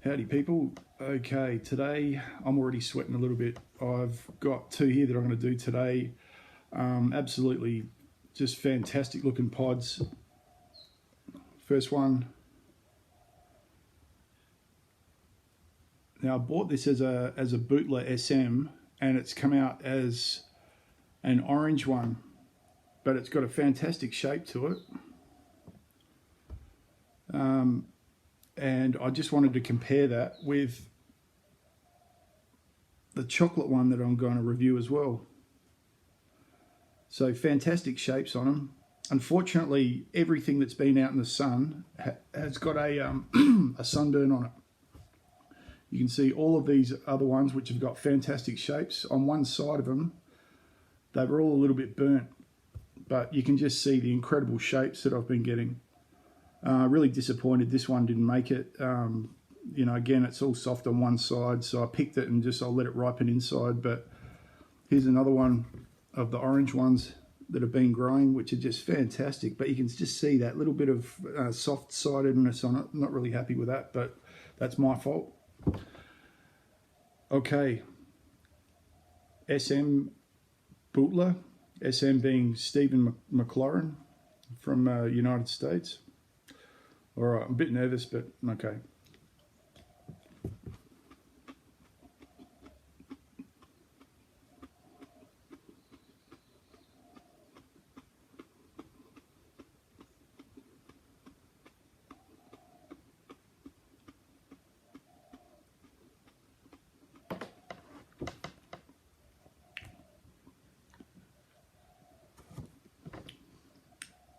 Howdy people. Okay, today I'm already sweating a little bit. I've got two here that I'm going to do today. Absolutely just fantastic looking pods. First one. Now I bought this as a Bhutlah SM and it's come out as an orange one, but it's got a fantastic shape to it. And I just wanted to compare that with the chocolate one that I'm going to review as well. So fantastic shapes on them. Unfortunately, everything that's been out in the sun has got a sunburn on it. You can see all of these other ones which have got fantastic shapes. On one side of them, they were all a little bit burnt, but you can just see the incredible shapes that I've been getting. Really disappointed this one didn't make it. You know, again, it's all soft on one side, so I picked it and I'll let it ripen inside. But here's another one of the orange ones that have been growing, which are just fantastic. But you can just see that little bit of soft-sidedness on it. I'm not really happy with that, but that's my fault. Okay, SM Bhutlah, SM being Stephen McLaurin from United States. All right, I'm a bit nervous, but okay.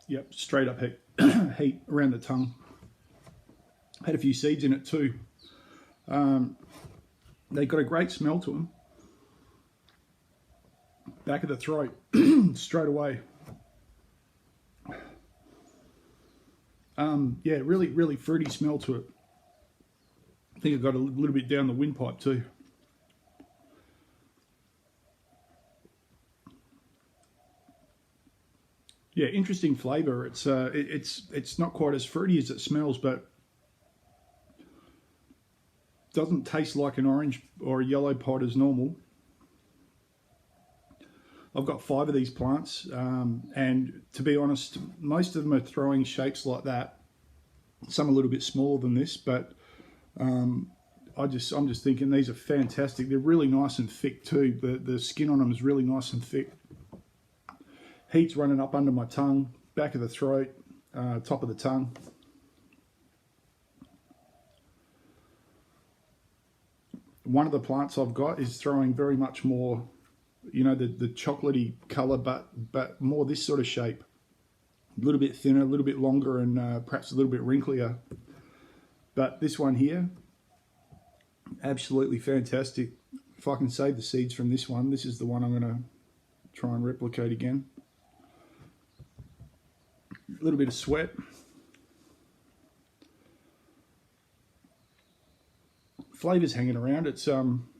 Yep, straight up heat around the tongue. Had a few seeds in it too. They got a great smell to them. Back of the throat, straight away. Yeah, really fruity smell to it. I think it got a little bit down the windpipe too. Yeah, interesting flavour. It's not quite as fruity as it smells, but doesn't taste like an orange or a yellow pod as normal. I've got 5 of these plants, and to be honest, most of them are throwing shapes like that. Some a little bit smaller than this, but I'm just thinking these are fantastic. They're really nice and thick too. The skin on them is really nice and thick. Heat's running up under my tongue, back of the throat, top of the tongue. One of the plants I've got is throwing very much more, you know, the chocolatey colour, but more this sort of shape. A little bit thinner, a little bit longer, and perhaps a little bit wrinklier. But this one here, absolutely fantastic. If I can save the seeds from this one, this is the one I'm going to try and replicate again. A little bit of sweat. Flavours hanging around. It's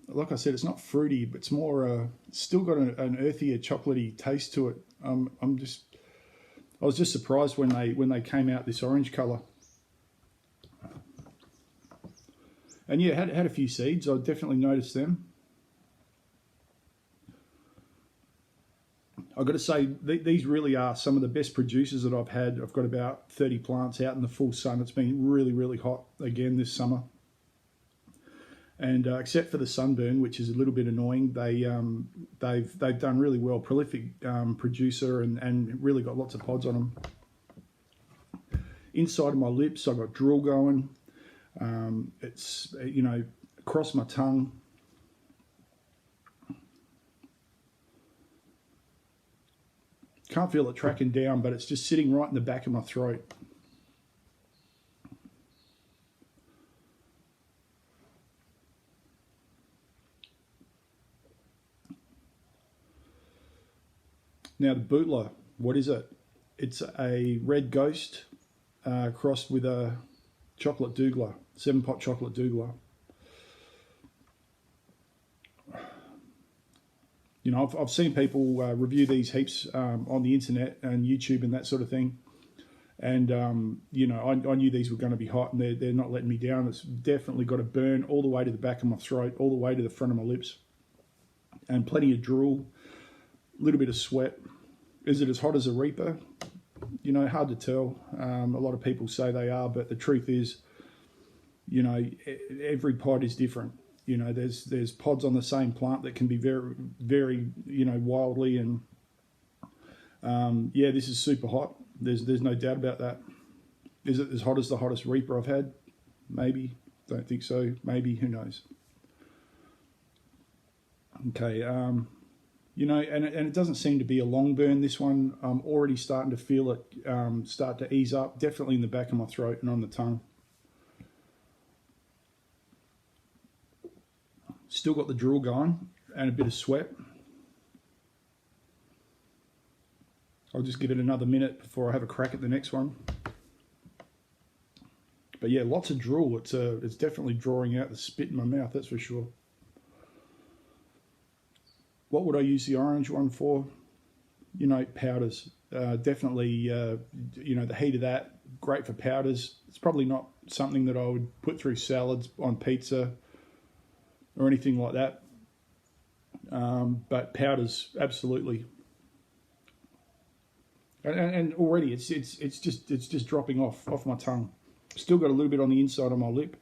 like I said, it's not fruity, but it's more still got an earthier, chocolatey taste to it. I was just surprised when they came out this orange colour. And yeah, had a few seeds. I definitely noticed them. I've got to say, these really are some of the best producers that I've had. I've got about 30 plants out in the full sun. It's been really hot again this summer. And except for the sunburn, which is a little bit annoying, they've done really well. Prolific producer and really got lots of pods on them. Inside of my lips, I've got drool going. It's, you know, across my tongue. Can't feel it tracking down, but it's just sitting right in the back of my throat. Now the Bhutlah, what is it? It's a red ghost crossed with a chocolate douglas, 7-pot chocolate douglas. You know, I've seen people review these heaps on the internet and YouTube and that sort of thing. And you know, I knew these were going to be hot, and they're not letting me down. It's definitely got a burn all the way to the back of my throat, all the way to the front of my lips, and plenty of drool, a little bit of sweat. Is it as hot as a Reaper? You know, hard to tell. A lot of people say they are, but the truth is, you know, every pod is different. You know, there's pods on the same plant that can be very, very, you know, wildly. And yeah, this is super hot. There's no doubt about that. Is it as hot as the hottest Reaper I've had? Maybe. Don't think so. Maybe. Who knows? Okay. You know, and it doesn't seem to be a long burn. This one, I'm already starting to feel it start to ease up. Definitely in the back of my throat and on the tongue. Still got the drool going and a bit of sweat. I'll just give it another minute before I have a crack at the next one. But yeah, lots of drool. It's definitely drawing out the spit in my mouth, that's for sure. What would I use the orange one for? You know, powders. Definitely, you know, the heat of that, great for powders. It's probably not something that I would put through salads on pizza or anything like that. But powders, absolutely. And already it's just dropping off my tongue. Still got a little bit on the inside of my lip.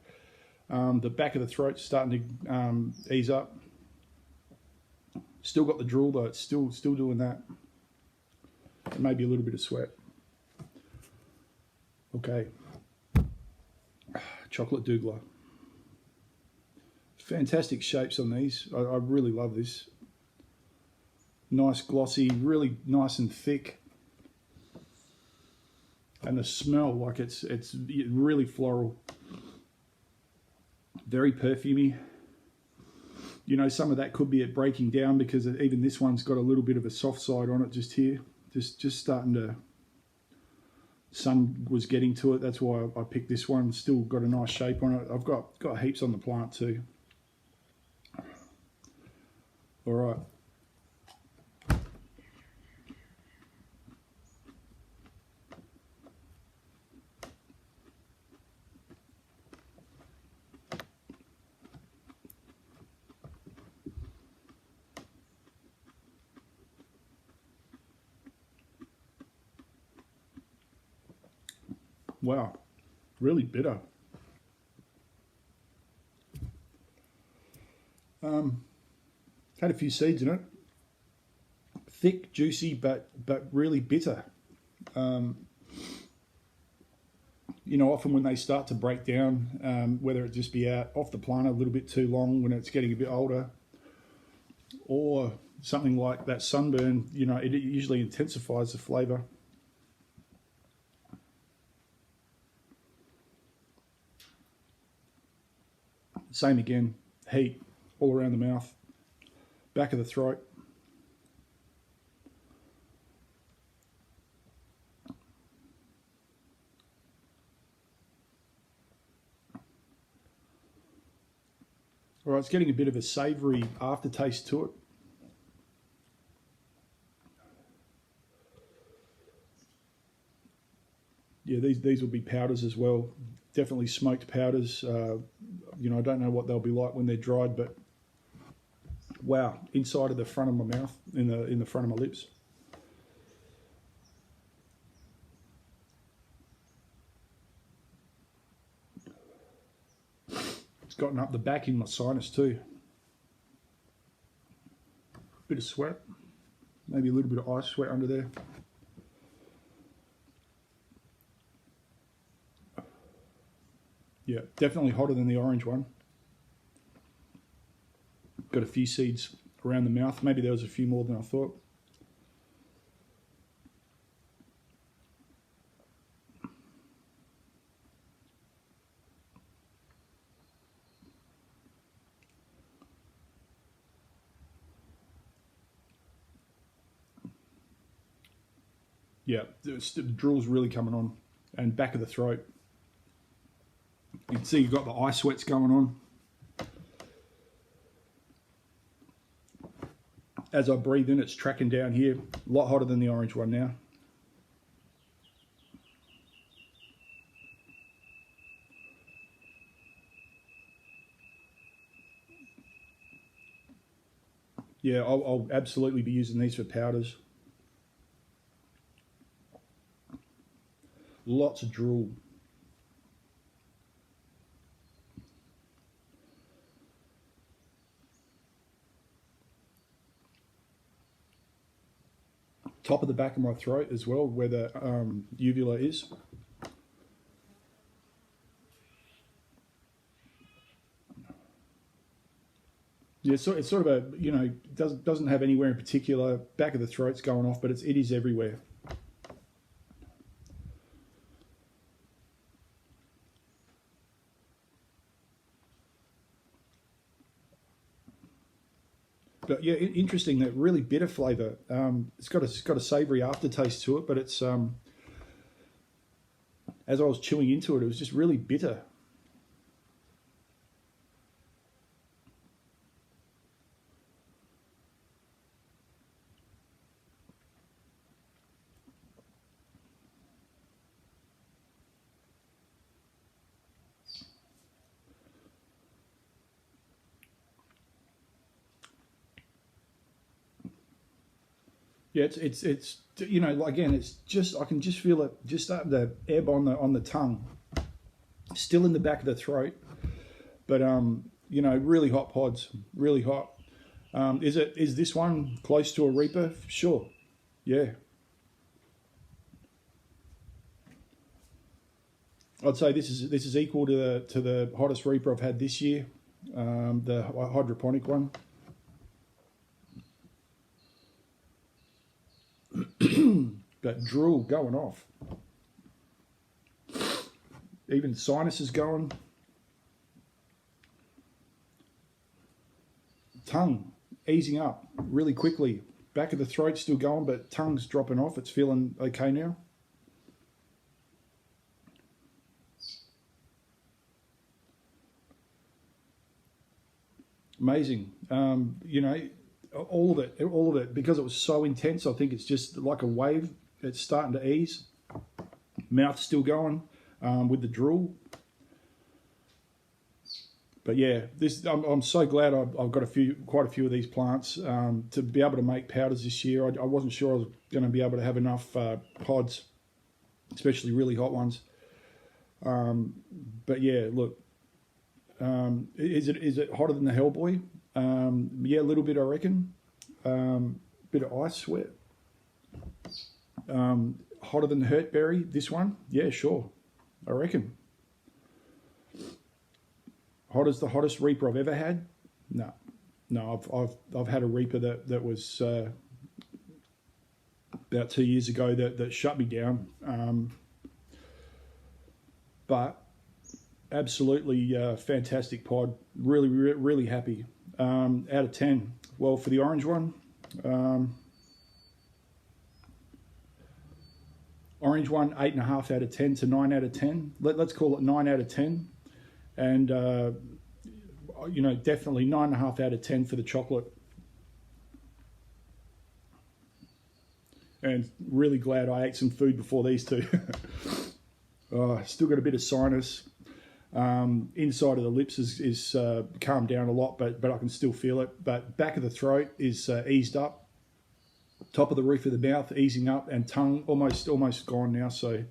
The back of the throat's starting to ease up. Still got the drool though. It's still doing that. And maybe a little bit of sweat. Okay. Chocolate douglas. Fantastic shapes on these. I really love this. Nice glossy, really nice and thick. And the smell, like it's really floral. Very perfumey. You know, some of that could be it breaking down because even this one's got a little bit of a soft side on it just here. Just starting to, sun was getting to it. That's why I picked this one. Still got a nice shape on it. I've got heaps on the plant too. All right. Wow, really bitter. Had a few seeds in it. Thick, juicy, but really bitter. You know, often when they start to break down, whether it just be out off the plant a little bit too long when it's getting a bit older, or something like that sunburn, you know, it usually intensifies the flavour. Same again, heat all around the mouth, back of the throat. All right, it's getting a bit of a savoury aftertaste to it. Yeah, these will be powders as well. Definitely smoked powders. You know, I don't know what they'll be like when they're dried, but wow, inside of the front of my mouth, in the front of my lips. It's gotten up the back in my sinus too. Bit of sweat, maybe a little bit of ice sweat under there. Yeah, definitely hotter than the orange one. Got a few seeds around the mouth. Maybe there was a few more than I thought. Yeah, the drool's really coming on, and back of the throat. You can see you've got the eye sweats going on. As I breathe in, it's tracking down here. A lot hotter than the orange one now. Yeah, I'll absolutely be using these for powders. Lots of drool. Top of the back of my throat as well, where the uvula is. Yeah, so it's sort of a, you know, doesn't have anywhere in particular. Back of the throat's going off, but it is everywhere. But yeah, interesting, that really bitter flavour. It's got a savoury aftertaste to it, but it's as I was chewing into it, it was just really bitter. Yeah, it's you know, again, it's just, I can just feel it just starting to ebb on the tongue, still in the back of the throat, but you know, really hot pods, really hot. Is this one close to a Reaper? Sure, yeah. I'd say this is equal to the hottest Reaper I've had this year, the hydroponic one. But drool going off. Even sinuses going. Tongue easing up really quickly. Back of the throat still going, but tongue's dropping off. It's feeling okay now. Amazing. You know, all of it, because it was so intense. I think it's just like a wave. It's starting to ease. Mouth's still going with the drool. But yeah, I'm so glad I've got quite a few of these plants to be able to make powders this year. I wasn't sure I was going to be able to have enough pods, especially really hot ones. But yeah, look, is it hotter than the Hellboy? Yeah, a little bit, I reckon. Bit of ice sweat. Hotter than the Hurtberry, this one? Yeah, sure, I reckon. Hot as the hottest Reaper I've ever had? No, I've had a Reaper that was about 2 years ago that shut me down. But absolutely fantastic pod. Really happy. Out of 10. Well, for the orange one, orange one, 8.5 out of 10 to 9 out of 10. Let's call it 9 out of 10. And you know, definitely 9.5 out of 10 for the chocolate. And really glad I ate some food before these two. Still got a bit of sinus. Inside of the lips is calmed down a lot, but I can still feel it. But back of the throat is eased up. Top of the roof of the mouth easing up, and tongue almost gone now. So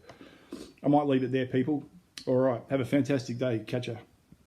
I might leave it there, people. All right, have a fantastic day. Catch ya.